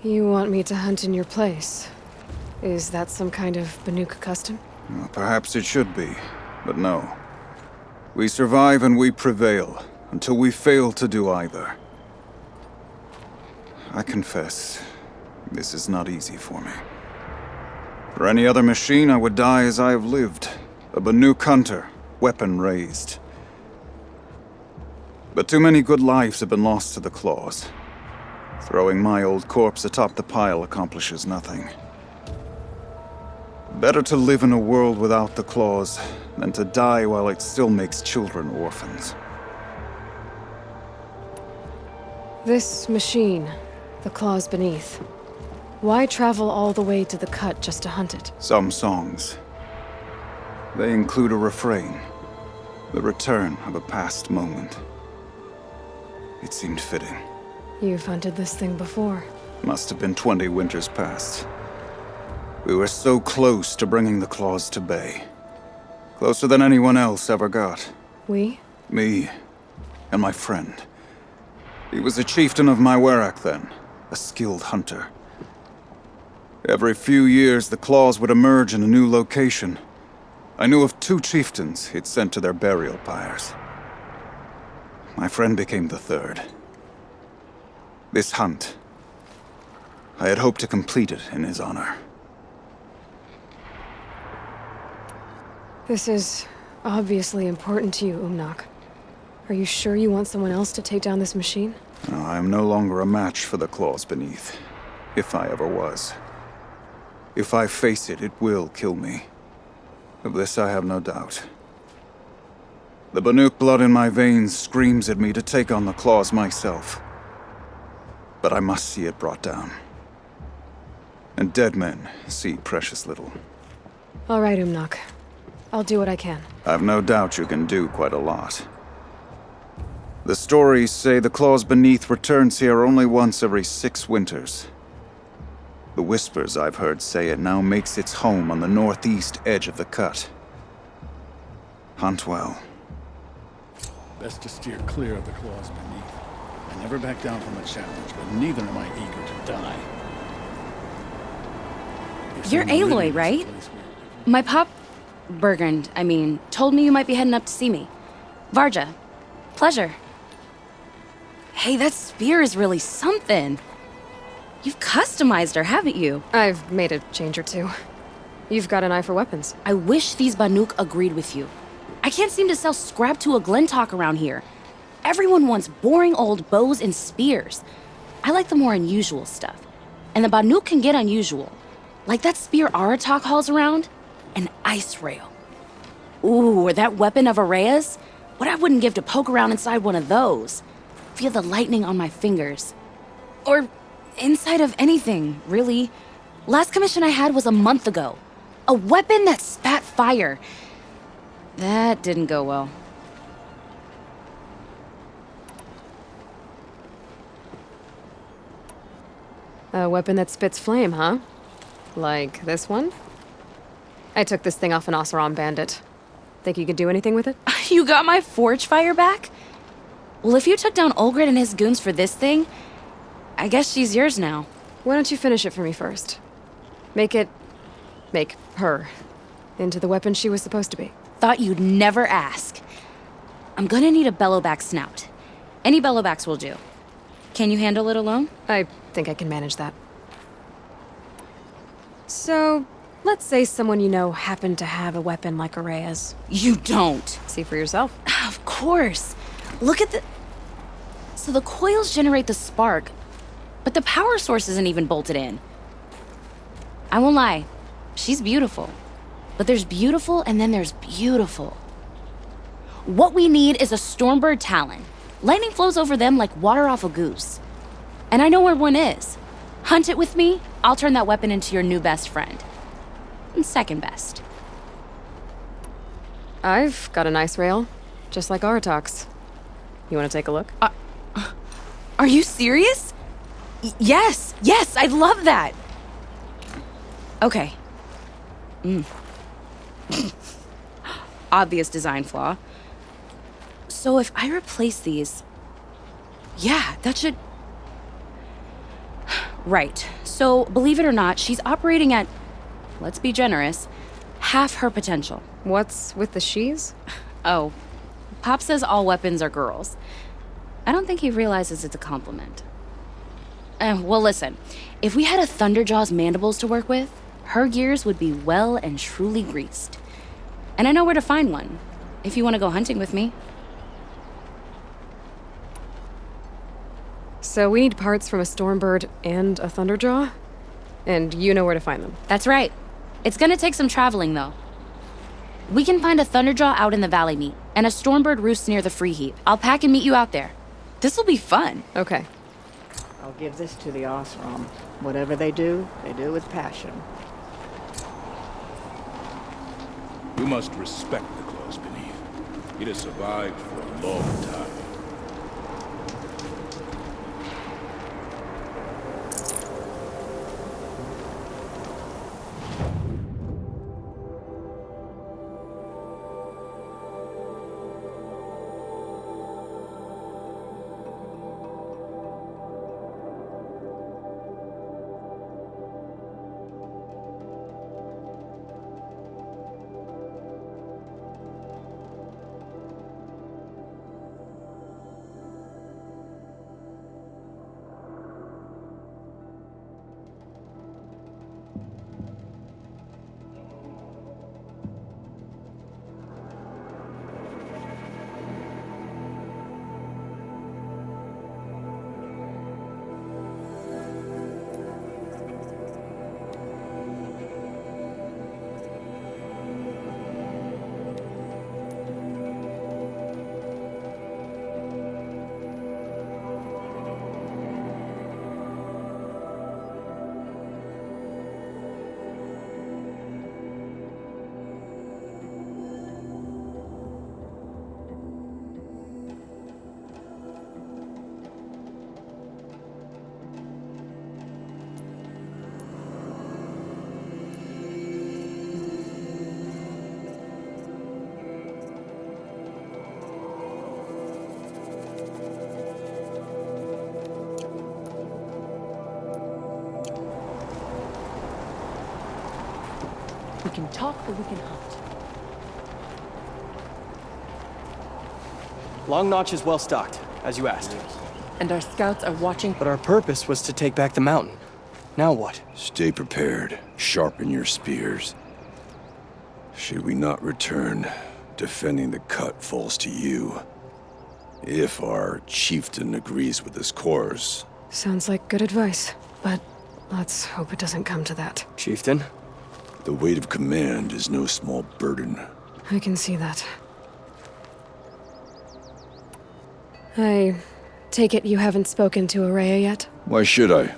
You want me to hunt in your place? Is that some kind of Banuk custom? Well, perhaps it should be, but no. We survive and we prevail, until we fail to do either. I confess, this is not easy for me. For any other machine, I would die as I have lived. A Banuk hunter, weapon raised. But too many good lives have been lost to the claws. Throwing my old corpse atop the pile accomplishes nothing. Better to live in a world without the claws than to die while it still makes children orphans. This machine, the claws beneath. Why travel all the way to the cut just to hunt it? Some songs. They include a refrain. The return of a past moment. It seemed fitting. You've hunted this thing before. Must have been 20 winters past. We were so close to bringing the claws to bay. Closer than anyone else ever got. We? Me and my friend. He was a chieftain of my Werak then, a skilled hunter. Every few years, the claws would emerge in a new location. I knew of 2 chieftains he'd sent to their burial pyres. My friend became the 3rd. This hunt, I had hoped to complete it in his honor. This is obviously important to you, Umnak. Are you sure you want someone else to take down this machine? No, I am no longer a match for the claws beneath, if I ever was. If I face it, it will kill me. Of this I have no doubt. The Banuk blood in my veins screams at me to take on the claws myself. But I must see it brought down. And dead men see precious little. All right, Umnak. I'll do what I can. I've no doubt you can do quite a lot. The stories say the claws beneath returns here only once every 6 winters. The whispers I've heard say it now makes its home on the northeast edge of the cut. Hunt well. Best to steer clear of the claws beneath. I never back down from a challenge, but neither am I eager to die. You're Aloy, right? My pop... Bergund, I mean, told me you might be heading up to see me. Varja. Pleasure. Hey, that spear is really something. You've customized her, haven't you? I've made a change or two. You've got an eye for weapons. I wish these Banuk agreed with you. I can't seem to sell scrap to a Glentalk around here. Everyone wants boring old bows and spears. I like the more unusual stuff. And the Banuk can get unusual. Like that spear Aratak hauls around. An ice rail. Ooh, or that weapon of Araya's? What I wouldn't give to poke around inside one of those. Feel the lightning on my fingers. Or inside of anything, really. Last commission I had was a month ago. A weapon that spat fire. That didn't go well. A weapon that spits flame, huh? Like this one? I took this thing off an Oseram bandit. Think you could do anything with it? You got my forge fire back? Well, if you took down Olgrid and his goons for this thing, I guess she's yours now. Why don't you finish it for me first? Make her into the weapon she was supposed to be. Thought you'd never ask. I'm gonna need a bellowback snout. Any bellowbacks will do. Can you handle it alone? I think I can manage that. So, let's say someone you know happened to have a weapon like Araya's. You don't. See for yourself. Of course. Look at the... So the coils generate the spark, but the power source isn't even bolted in. I won't lie. She's beautiful. But there's beautiful and then there's beautiful. What we need is a Stormbird Talon. Lightning flows over them like water off a goose. And I know where one is. Hunt it with me, I'll turn that weapon into your new best friend. And second best. I've got a nice rail, just like Aratak's. You want to take a look? Are you serious? Yes, I'd love that. Okay. Obvious design flaw. So if I replace these... Yeah, that should... Right. So, believe it or not, she's operating at, let's be generous, half her potential. What's with the she's? Oh, Pop says all weapons are girls. I don't think he realizes it's a compliment. Well, listen. If we had a Thunderjaw's mandibles to work with, her gears would be well and truly greased. And I know where to find one, if you want to go hunting with me. So we need parts from a Stormbird and a Thunderjaw? And you know where to find them. That's right. It's gonna take some traveling, though. We can find a Thunderjaw out in the Valley Meet, and a Stormbird roosts near the Free Heap. I'll pack and meet you out there. This'll be fun. Okay. I'll give this to the Osram. Whatever they do with passion. You must respect the claws beneath. It has survived for a long time. We can talk or we can hunt. Long Notch is well stocked, as you asked. And our scouts are watching. But our purpose was to take back the mountain. Now what? Stay prepared. Sharpen your spears. Should we not return, defending the cut falls to you. If our chieftain agrees with this course. Sounds like good advice, but let's hope it doesn't come to that. Chieftain? The weight of command is no small burden. I can see that. I take it you haven't spoken to Araya yet? Why should I?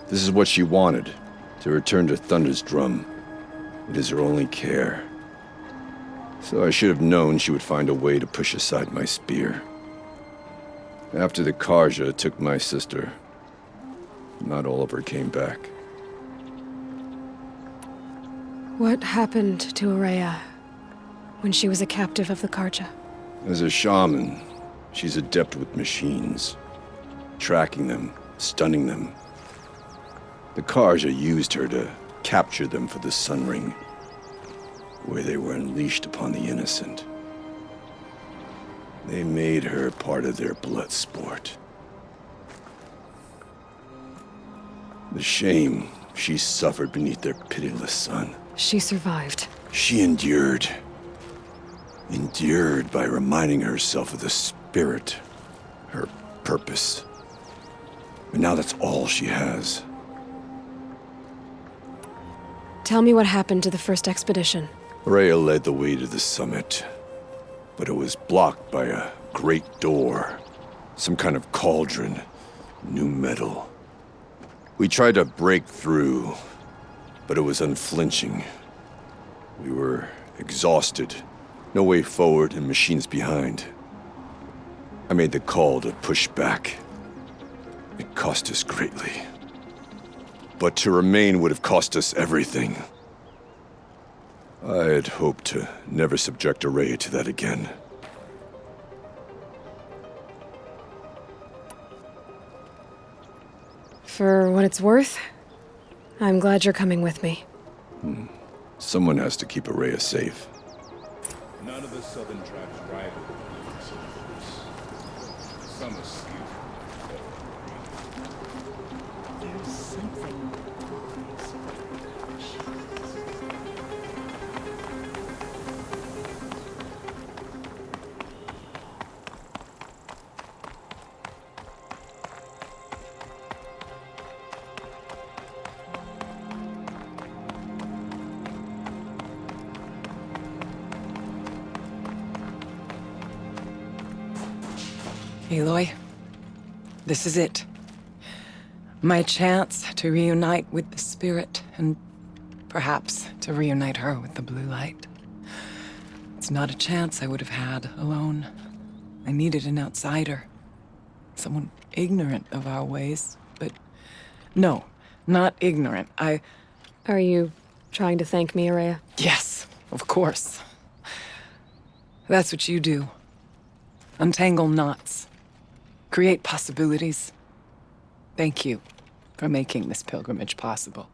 This is what she wanted, to return to Thunder's drum. It is her only care. So I should have known she would find a way to push aside my spear. After the Karja took my sister, not all of her came back. What happened to Araya when she was a captive of the Karja? As a shaman, she's adept with machines. Tracking them, stunning them. The Karja used her to capture them for the Sun Ring, where they were unleashed upon the innocent. They made her part of their blood sport. The shame she suffered beneath their pitiless sun. She survived. She endured. Endured by reminding herself of the spirit, her purpose. But now that's all she has. Tell me what happened to the first expedition. Rhea led the way to the summit, but it was blocked by a great door. Some kind of cauldron, new metal. We tried to break through, but it was unflinching. We were exhausted, no way forward and machines behind. I made the call to push back. It cost us greatly. But to remain would have cost us everything. I had hoped to never subject Araya to that again. For what it's worth, I'm glad you're coming with me. Someone has to keep Araya safe. None of the southern tribes rival the Pacific. Some are skilled. There's something Aloy, this is it. My chance to reunite with the Spirit, and perhaps to reunite her with the blue light. It's not a chance I would have had alone. I needed an outsider. Someone ignorant of our ways, but no, not ignorant. Are you trying to thank me, Araya? Yes, of course. That's what you do. Untangle knots. Create possibilities. Thank you for making this pilgrimage possible.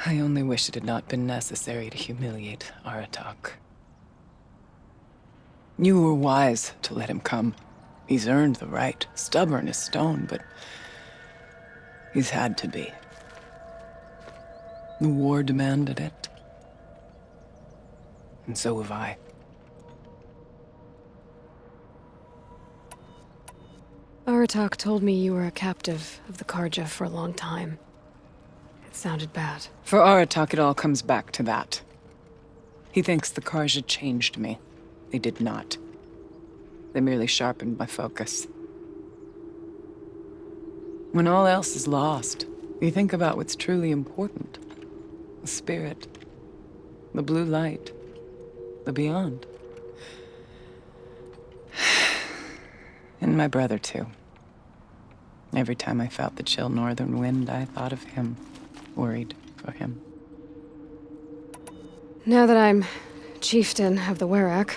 I only wish it had not been necessary to humiliate Aratak. You were wise to let him come. He's earned the right. Stubborn as stone, but he's had to be. The war demanded it. And so have I. Aratak told me you were a captive of the Karja for a long time. It sounded bad. For Aratak, it all comes back to that. He thinks the Karja changed me. They did not. They merely sharpened my focus. When all else is lost, you think about what's truly important. The Spirit. The blue light. The beyond. And my brother, too. Every time I felt the chill northern wind, I thought of him. Worried for him. Now that I'm chieftain of the Werak,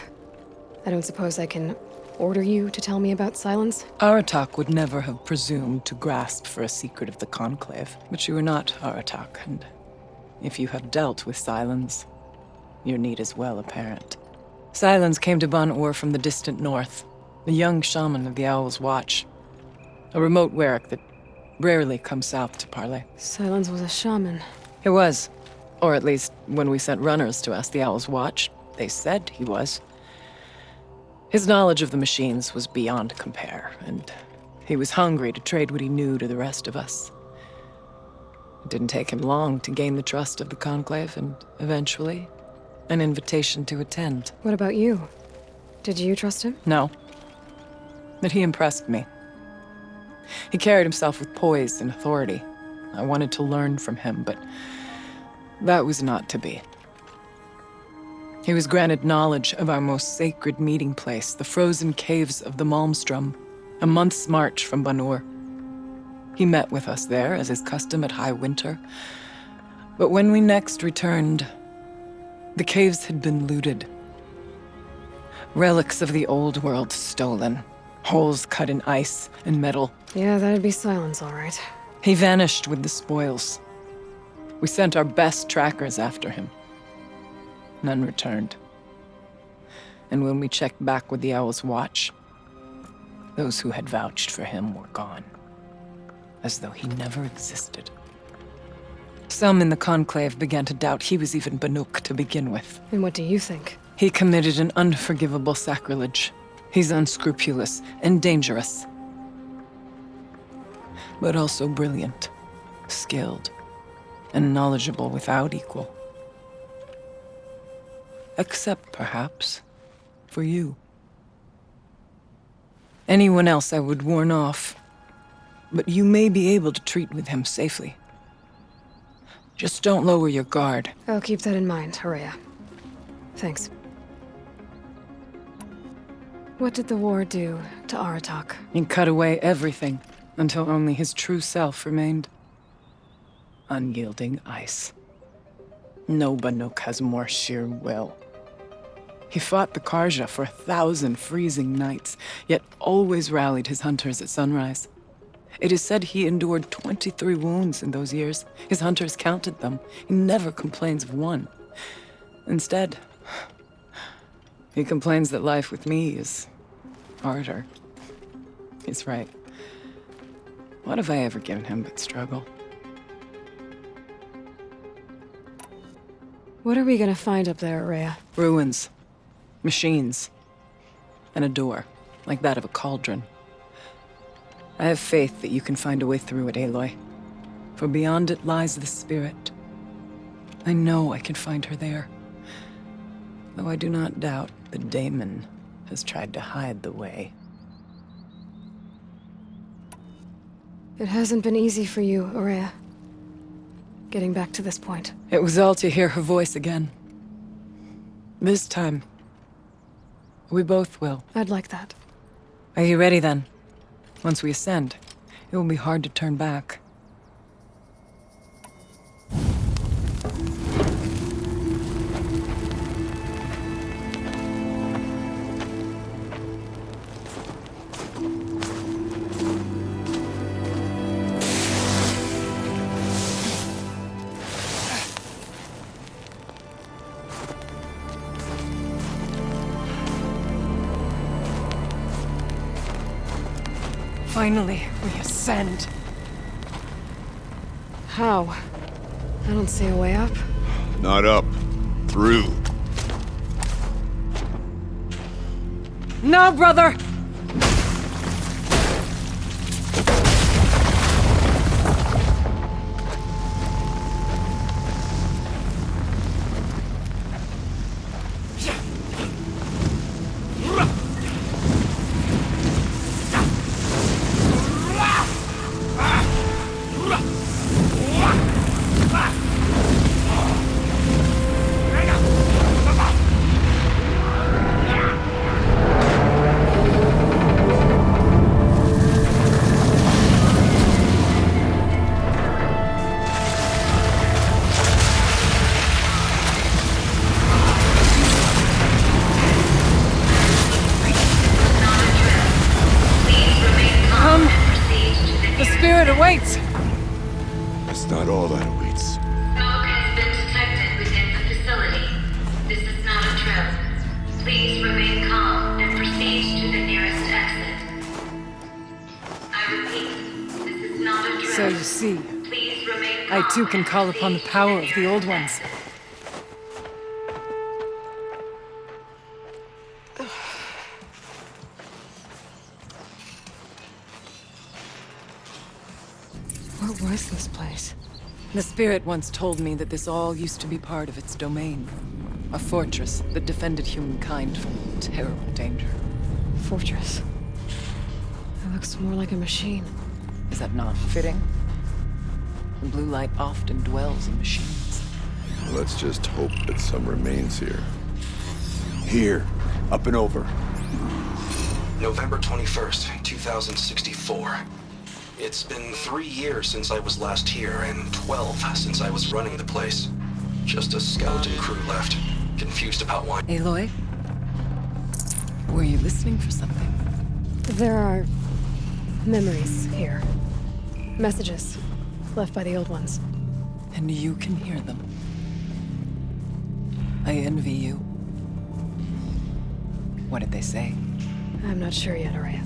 I don't suppose I can order you to tell me about Silence? Aratak would never have presumed to grasp for a secret of the Conclave. But you are not Aratak, and if you have dealt with Silence, your need is well apparent. Silence came to Ban-Ur from the distant north. A young shaman of the Owl's Watch. A remote Werak that rarely comes south to parley. Silence was a shaman. He was. Or at least, when we sent runners to ask the Owl's Watch, they said he was. His knowledge of the machines was beyond compare, and he was hungry to trade what he knew to the rest of us. It didn't take him long to gain the trust of the Conclave, and eventually, an invitation to attend. What about you? Did you trust him? No. But he impressed me. He carried himself with poise and authority. I wanted to learn from him, but that was not to be. He was granted knowledge of our most sacred meeting place, the frozen caves of the Malmstrom, a month's march from Ban-Ur. He met with us there, as is custom at high winter. But when we next returned, the caves had been looted. Relics of the old world stolen. Holes cut in ice and metal. Yeah, that'd be Silence, all right. He vanished with the spoils. We sent our best trackers after him. None returned. And when we checked back with the Owl's Watch, those who had vouched for him were gone. As though he never existed. Some in the Conclave began to doubt he was even Banuk to begin with. And what do you think? He committed an unforgivable sacrilege. He's unscrupulous and dangerous. But also brilliant, skilled, and knowledgeable without equal. Except, perhaps, for you. Anyone else I would warn off, but you may be able to treat with him safely. Just don't lower your guard. I'll keep that in mind, Araya. Thanks. What did the war do to Aratak? He cut away everything until only his true self remained. Unyielding ice. No Banuk has more sheer will. He fought the Karja for 1,000 freezing nights, yet always rallied his hunters at sunrise. It is said he endured 23 wounds in those years. His hunters counted them. He never complains of one. Instead, he complains that life with me is harder. He's right. What have I ever given him but struggle? What are we gonna find up there, Rhea? Ruins. Machines. And a door, like that of a cauldron. I have faith that you can find a way through it, Aloy. For beyond it lies the spirit. I know I can find her there. Though I do not doubt the Daemon has tried to hide the way. It hasn't been easy for you, Rhea. Getting back to this point. It was all to hear her voice again. This time, we both will. I'd like that. Are you ready then? Once we ascend, it will be hard to turn back. Finally, we ascend. How? I don't see a way up. Not up. Through. No, brother! Awaits! That's not all that awaits. Smoke has been detected within the facility. This is not a trip. Please remain calm and proceed to the nearest exit. I repeat, this is not a trip. So you see, Please remain calm I too can and call upon the proceed power to of the old nearest ones. exit. What was this place? The spirit once told me that this all used to be part of its domain. A fortress that defended humankind from terrible danger. Fortress. It looks more like a machine. Is that not fitting? The blue light often dwells in machines. Let's just hope that some remains here. Here. Up and over. November 21st, 2064. It's been 3 years since I was last here, and 12 since I was running the place. Just a skeleton crew left, confused about why. Aloy? Were you listening for something? There are memories here. Messages left by the old ones. And you can hear them. I envy you. What did they say? I'm not sure yet, Araya.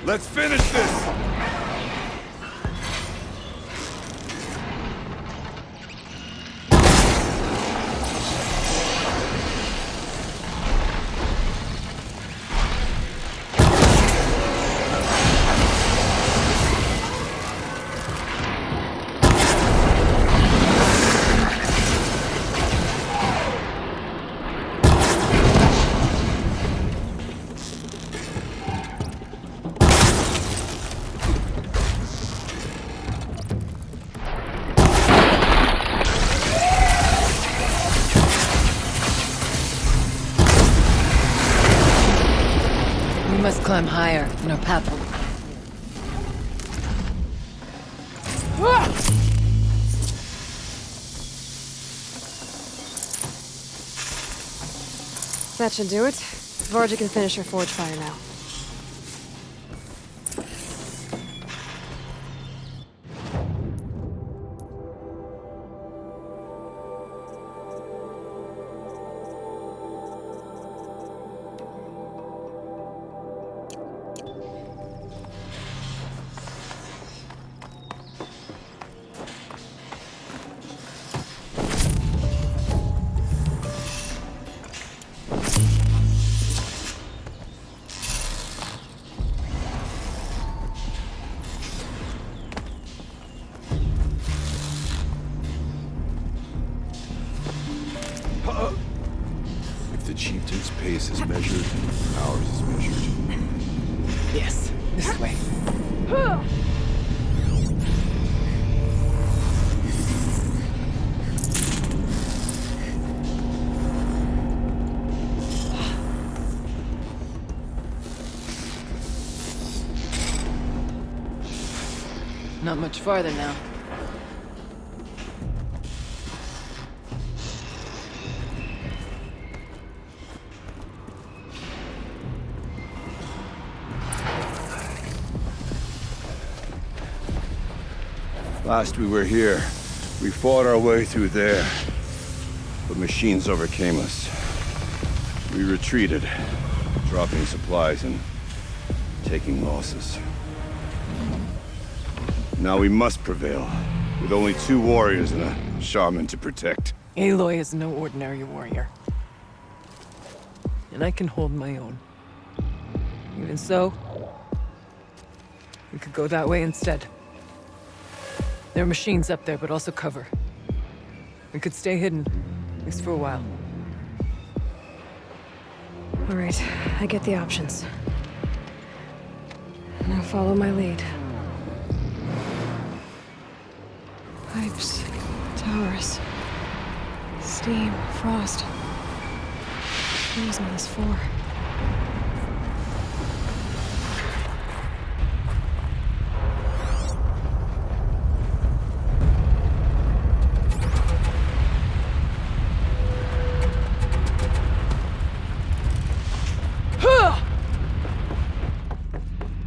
Let's finish this! We must climb higher, and our path will... That should do it. Varga can finish her forge fire now. If the chieftain's pace is measured, ours is measured. Yes, this way. Not much farther now. Last we were here, we fought our way through there. But machines overcame us. We retreated, dropping supplies and taking losses. Now we must prevail, with only 2 warriors and a shaman to protect. Aloy is no ordinary warrior. And I can hold my own. Even so, we could go that way instead. There are machines up there, but also cover. We could stay hidden, at least for a while. All right, I get the options. Now follow my lead. Pipes, towers, steam, frost. What is all this for?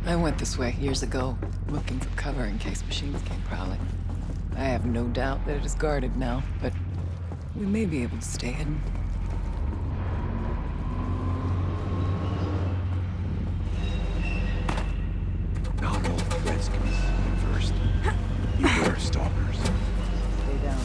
I went this way years ago, looking for cover in case machines came prowling. I have no doubt that it is guarded now, but we may be able to stay hidden. Not all threats can be seen first. Beware stalkers. Stay down.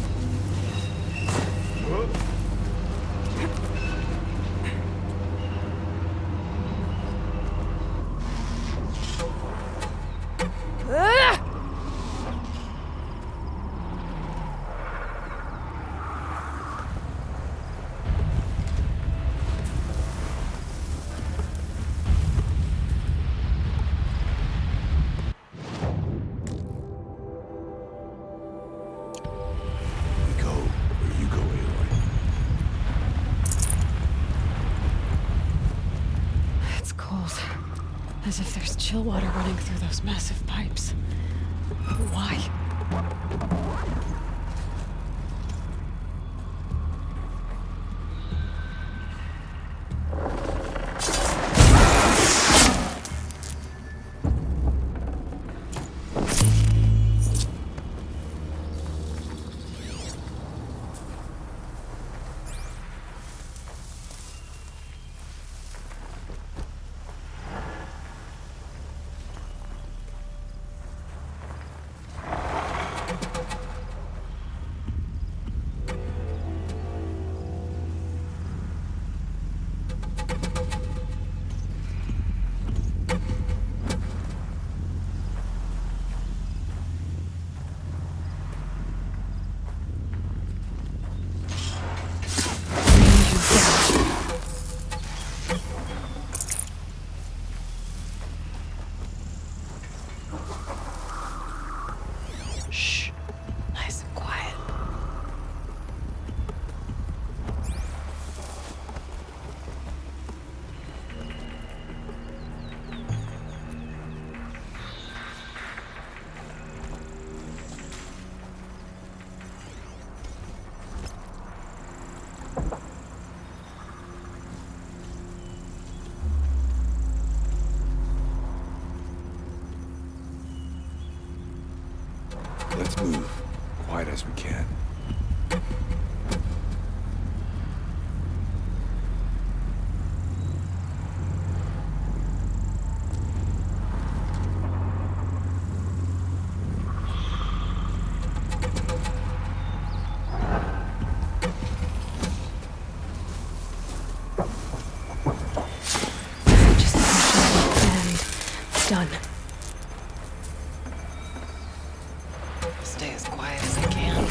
We go where you go, Aloy. It's cold. As if there's chill water running through those massive pipes. Why? Let's move. Quiet as we can. Just and done. Stay as quiet as I can.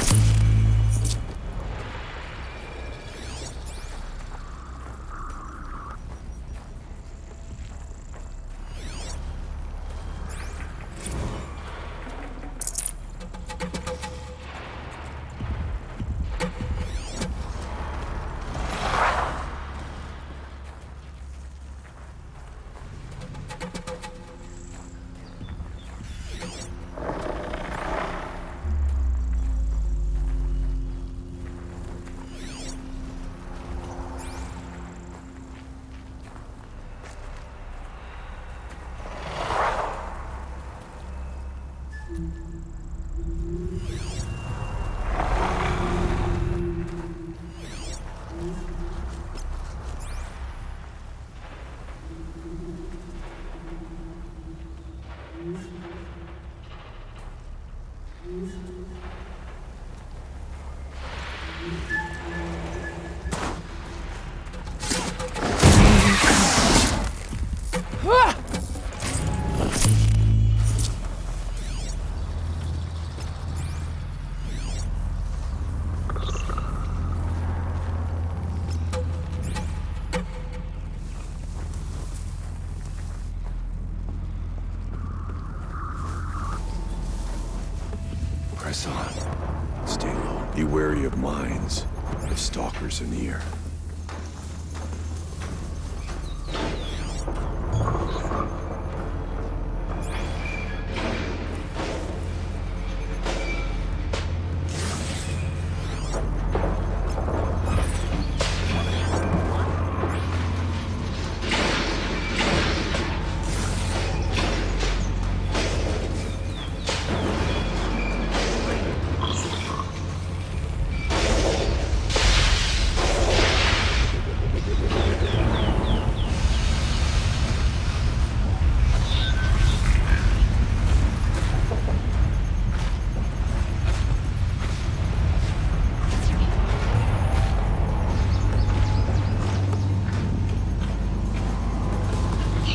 Press on. Stay low. Be wary of mines. If stalkers are near.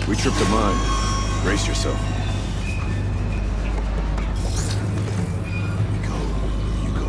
We tripped a mine. Brace yourself. You go. You go.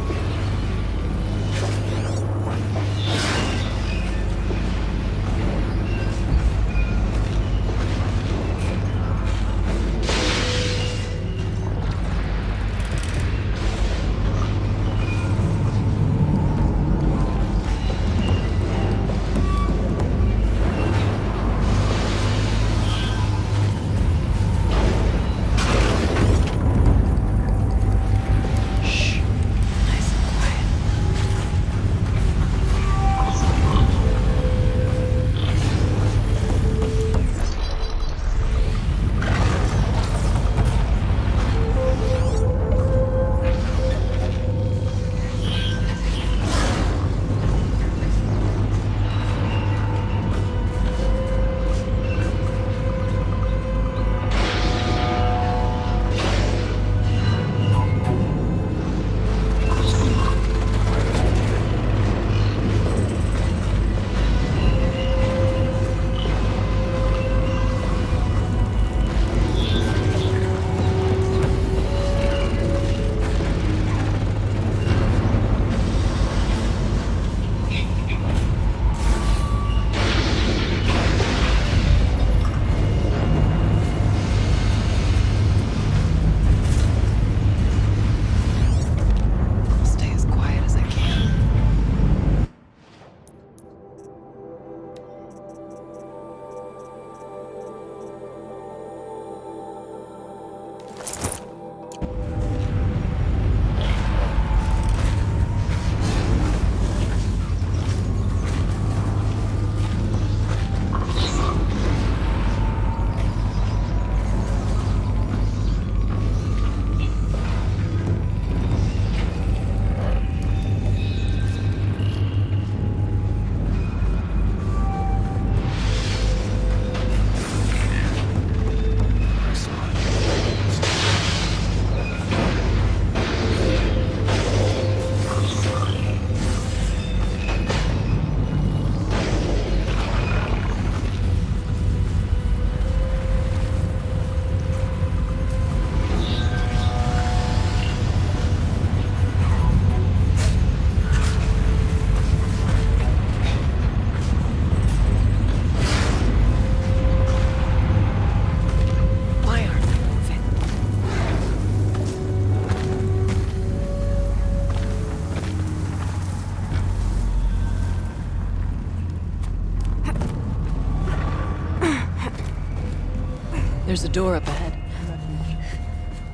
There's a door up ahead.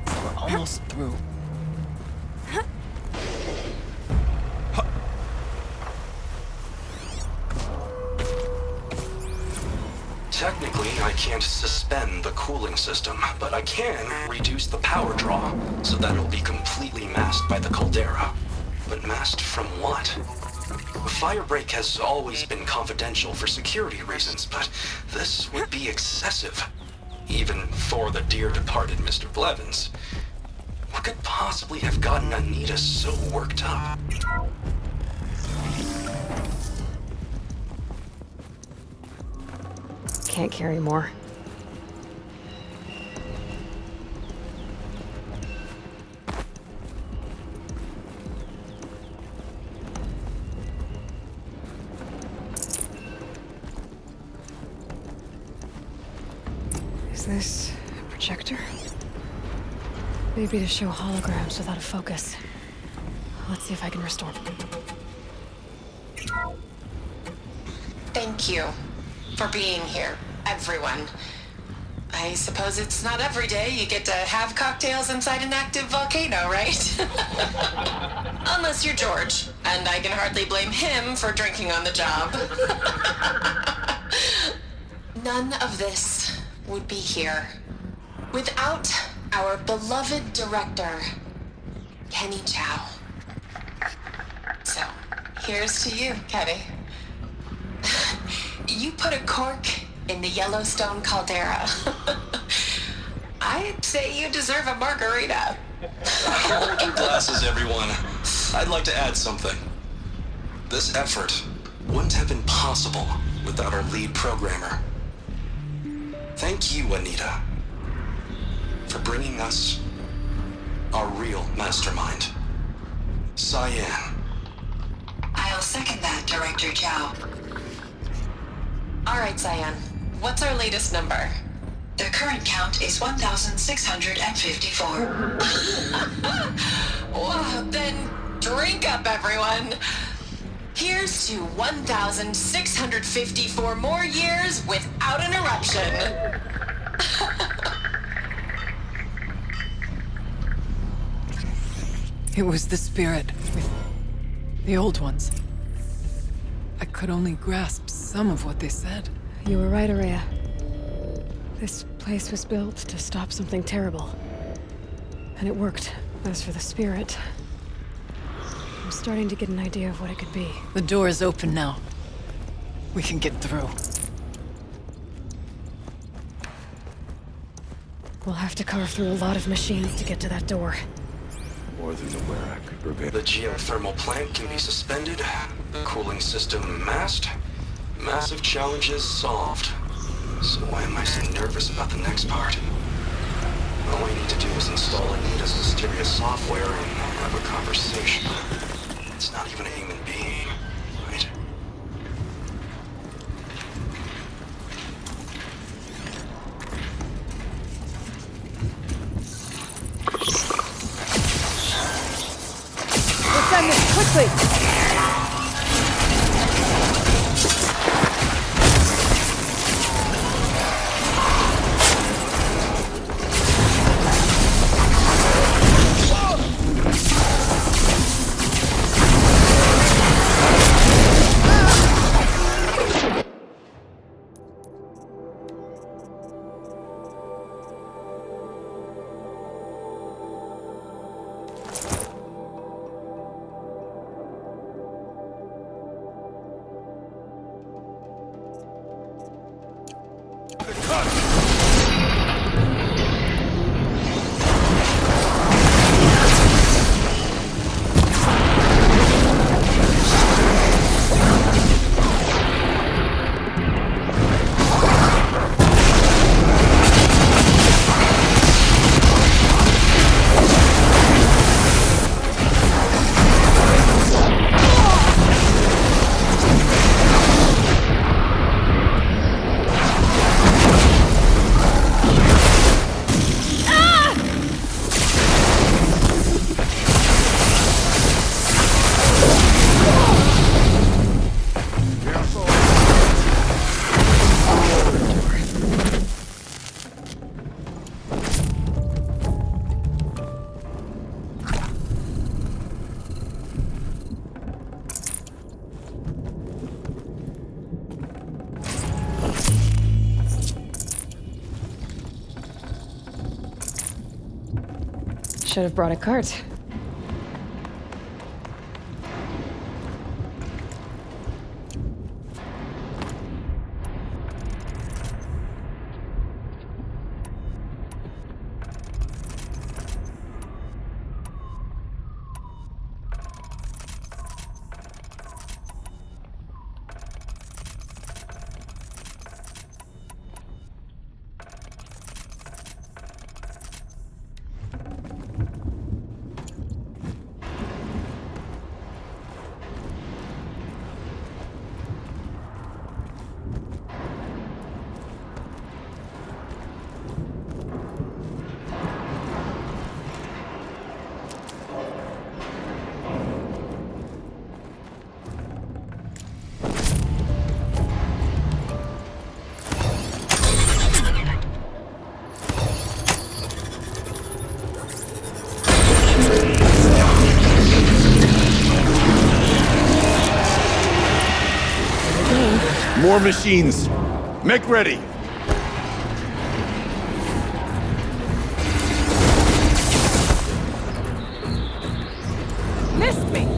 We're almost through. Technically, I can't suspend the cooling system, but I can reduce the power draw, so that it'll be completely masked by the caldera. But masked from what? The fire break has always been confidential for security reasons, but this would be excessive. Even for the dear departed Mr. Blevins. What could possibly have gotten Anita so worked up? Can't carry more. Is this a projector? Maybe to show holograms without a focus. Let's see if I can restore. Thank you for being here, everyone. I suppose it's not every day you get to have cocktails inside an active volcano, right? Unless you're George, and I can hardly blame him for drinking on the job. None of this would be here without our beloved director, Kenny Chow. So, here's to you, Kenny. You put a cork in the Yellowstone caldera. I'd say you deserve a margarita. Hold your glasses, everyone. I'd like to add something. This effort wouldn't have been possible without our lead programmer. Thank you, Anita, for bringing us our real mastermind, Cyan. I'll second that, Director Chow. All right, Cyan. What's our latest number? The current count is 1,654. Well, then drink up, everyone. Here's to 1,654 more years without an eruption. It was the spirit with the old ones. I could only grasp some of what they said. You were right, Araya. This place was built to stop something terrible. And it worked. As for the spirit, I'm starting to get an idea of what it could be. The door is open now. We can get through. We'll have to carve through a lot of machines to get to that door. More than the Werak could prevent. The geothermal plant can be suspended, cooling system masked, massive challenges solved. So why am I so nervous about the next part? All I need to do is install Anita's mysterious software and have a conversation. It's not even a human being, right? Let's end this quickly! Should have brought a cart. More machines. Make ready. Missed me!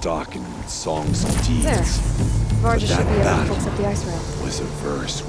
stock in songs and deeds. There. Barges But should be able to battle fix up the ice rail. was a verse.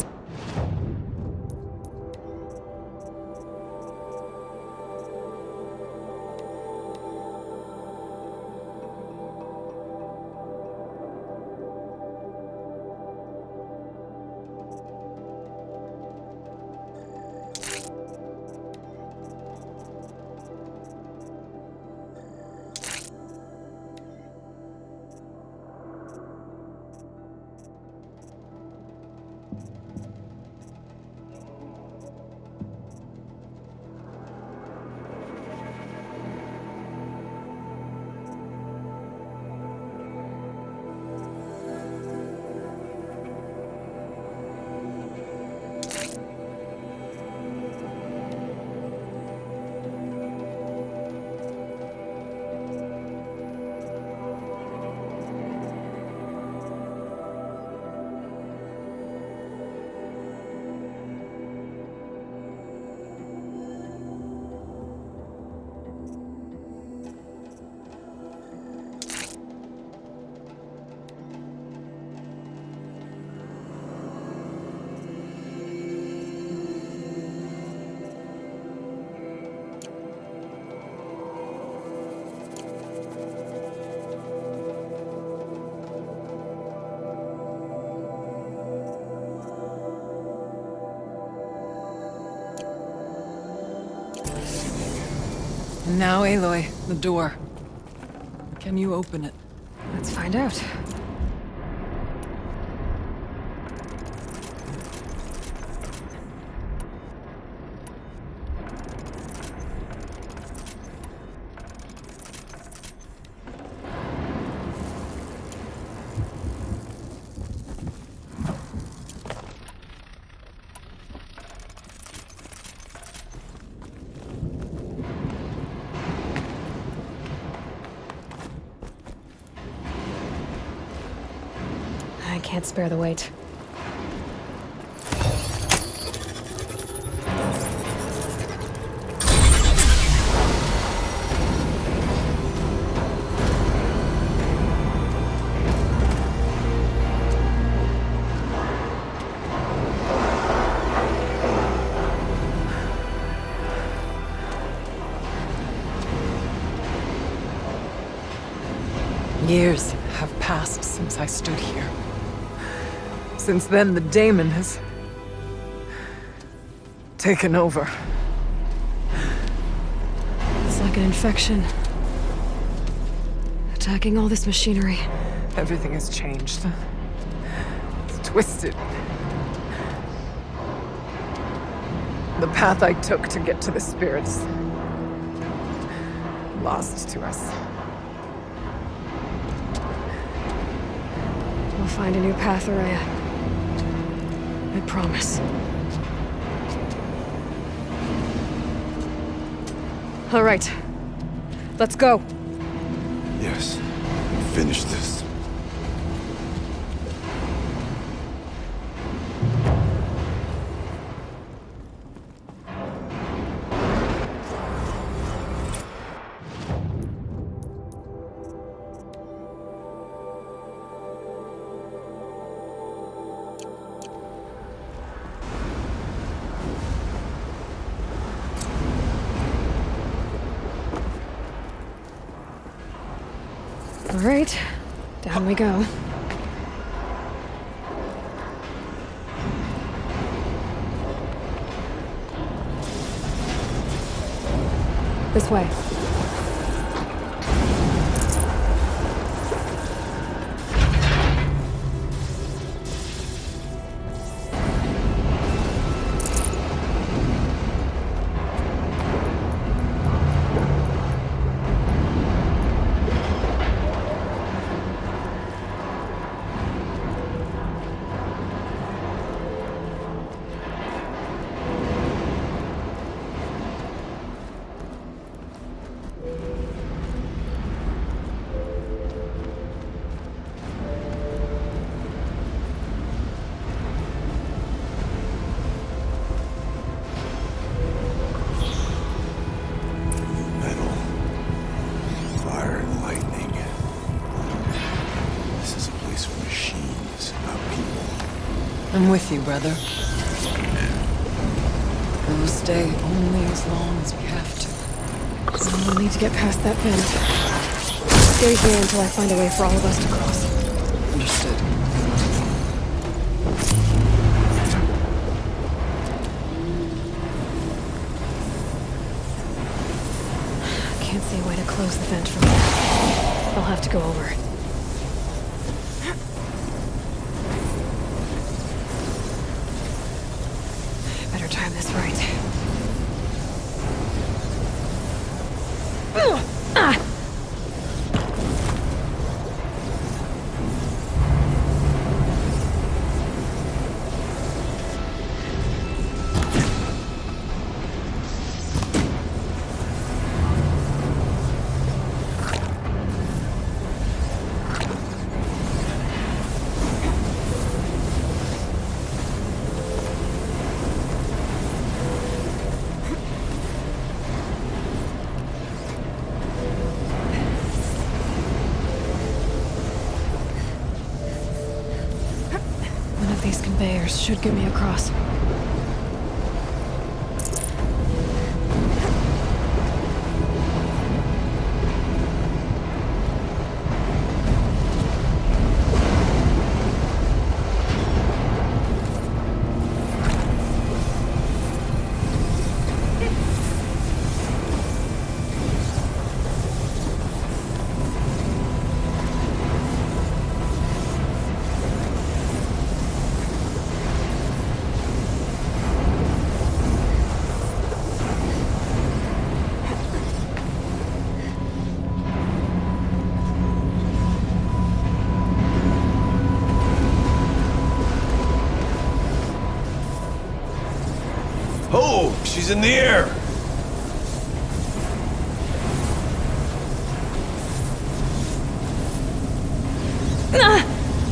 And now, Aloy, the door. Can you open it? Let's find out. I can't spare the weight. Years have passed since I stood here. Since then, the daemon has taken over. It's like an infection. Attacking all this machinery. Everything has changed. It's twisted. The path I took to get to the spirits, lost to us. We'll find a new path, Araya. I promise. All right. Let's go. Yes. Finish this. All right. Down we go. This way. Metal. Fire and lightning. This is a place for machines, not people. I'm with you, brother. We'll stay only as long as we have to. We'll need to get past that bend. Stay here until I find a way for all of us to cross. Understood. Can't see a way to close the vent from here. I'll have to go over it. Better time this right. Ah! One of these conveyors should get me across. He's in the air!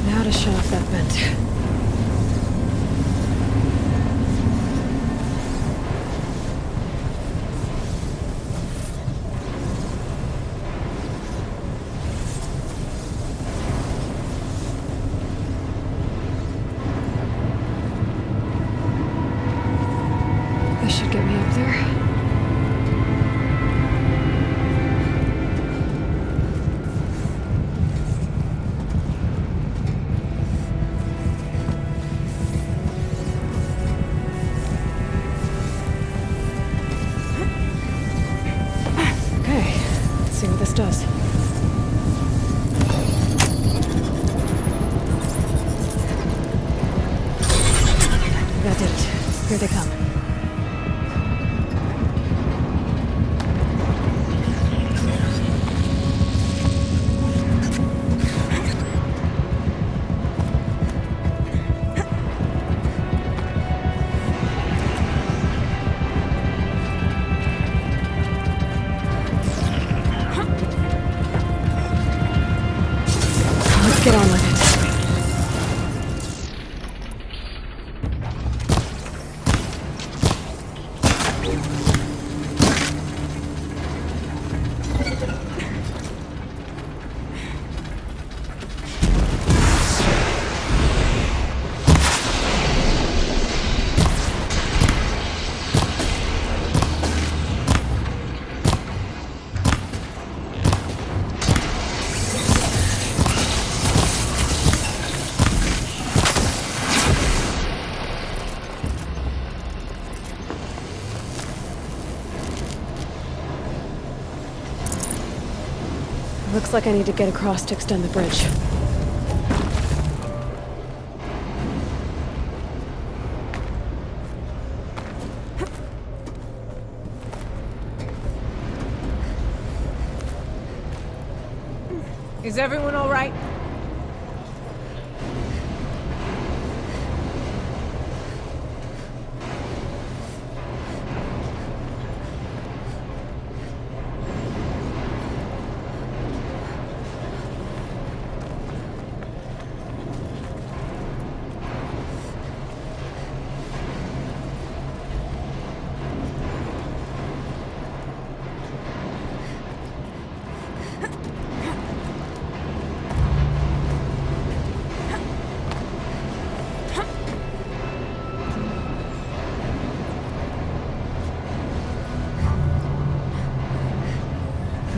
Now to shut off that vent. This should get me up there. Okay, let's see what this does. That did it. Here they come. Let's get on with it. Looks like I need to get across to extend the bridge. Is everyone all right?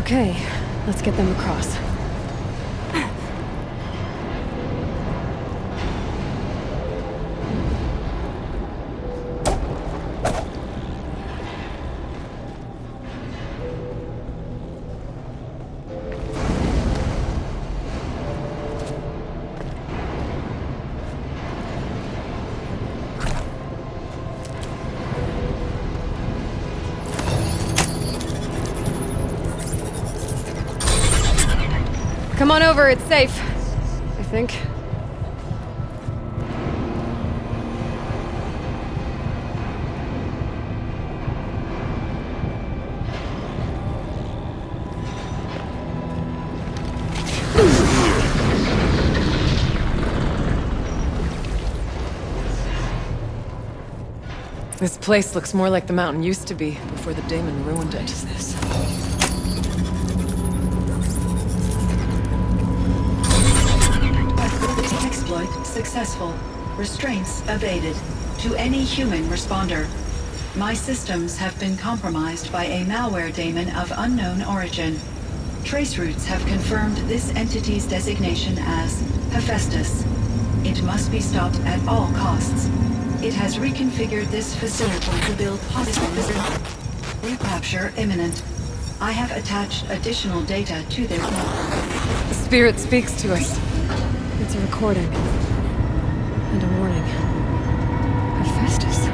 Okay, let's get them across. Come on over, it's safe. I think. This place looks more like the mountain used to be before the Daemon ruined it. What is this? Exploit successful. Restraints evaded. To any human responder. My systems have been compromised by a malware daemon of unknown origin. Trace routes have confirmed this entity's designation as Hephaestus. It must be stopped at all costs. It has reconfigured this facility to build hospitals. Recapture imminent. I have attached additional data to their The spirit speaks to us. It's a recording. And a warning. Hephaestus.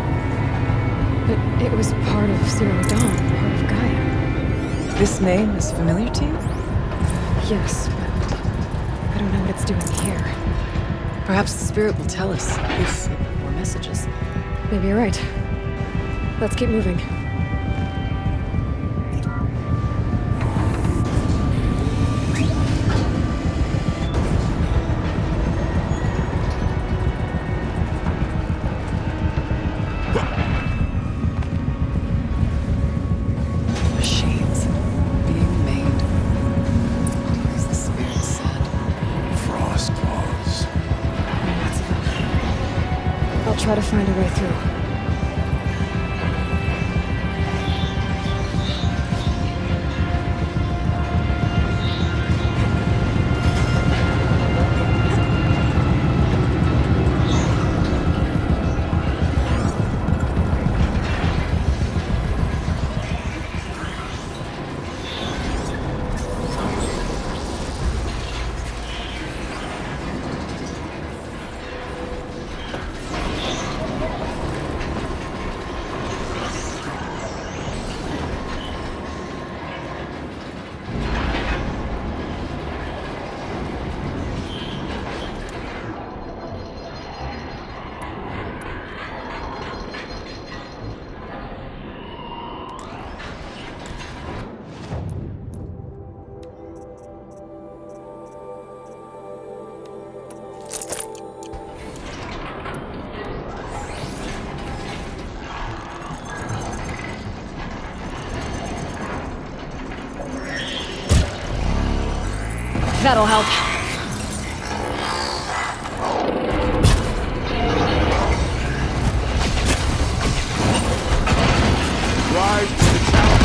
But it was part of Zero Dawn, part of Gaia. This name is familiar to you? Yes, but I don't know what it's doing here. Perhaps the spirit will tell us if more messages. Maybe you're right. Let's keep moving. Machines being made. As the spirit said. Frost claws. Lots of them. I'll try to find a way through. That'll help. Rise to the challenge.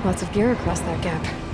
Lots of gear across that gap.